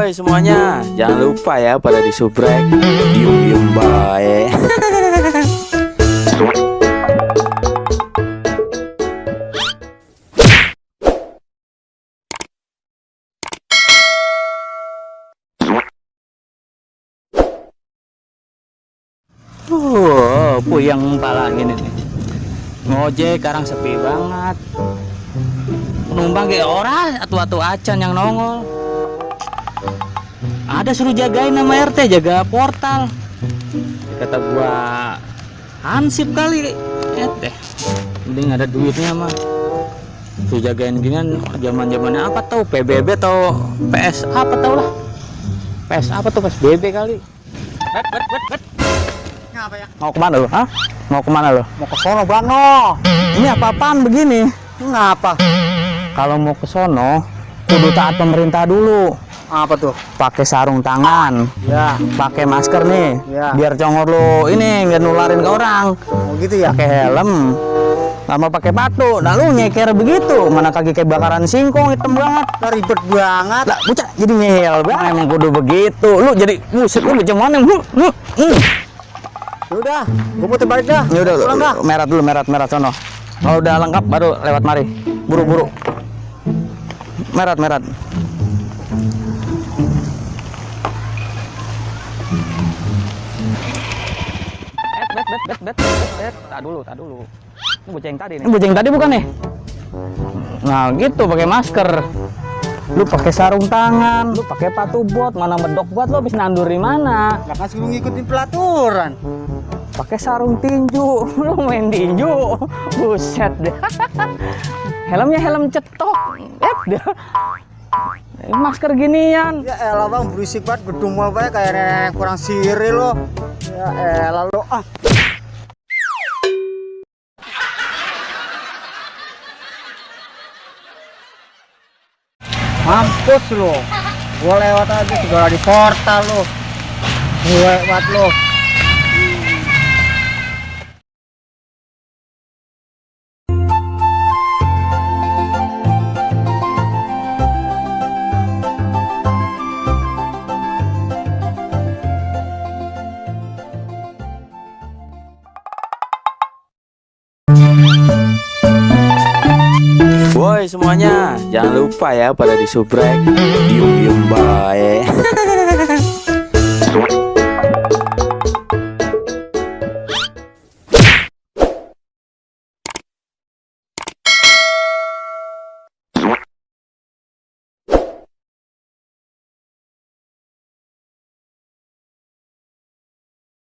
Woi semuanya, jangan lupa ya pada disubrek. Diem bae. Puyeng pala gini nih. Ngojek sekarang sepi banget. Penumpang kayak orang atu-atu acan yang nongol. Ada suruh jagain nama RT, jaga portal. Kata gua hansip kali. Deh. Mending ada duitnya mah. Tuh jagain ginian zaman-zamannya apa tahu PBB atau PS apa tahu lah. PS apa tuh PSBB kali. Bet. Apa ya? Mau kemana lo? Hah? Mau kemana lo? Mau ke sono Bano. Ini apa-apaan begini? Ngapa? Kalau mau ke sono, kudu taat pemerintah dulu. Apa tuh? Pakai sarung tangan, Ya, pakai masker nih, Ya. biar congor lo ini nggak nularin ke orang. oh gitu ya. Pakai helm, sama pakai batu. Nah lu nyeker begitu, mana kaki kayak bakaran singkong hitam banget. Lah ribet banget. Lah bocah jadi ngehel banget. Emang kudu begitu. Lu jadi buset lu macam mana? Udah, gua putar balik dah. Ya udah, Pulang dah. merat sono. Kalau udah lengkap baru lewat mari. Buru-buru. Merat. Bet. Tak dulu. Ini bocah yang tadi nih. Ini bocah yang tadi bukan nih? Nah, gitu pakai masker. Lu pakai sarung tangan, lu pakai patu bot, mana medok buat lu habis nandur di mana? Lah kan suruh ngikutin pelaturan. Pakai sarung tinju, lu main tinju, buset deh. Helmnya helm cetok, deh. Masker ginian. Ya elah bang, berisik banget gedung mall banyak kayak nenek kurang siri lo. Ya elah lo ah. Mampus lo. Gua lewat aja segala di portal lo. Lewat lo. Woi semuanya, jangan lupa ya pada disubrek. Diem bae.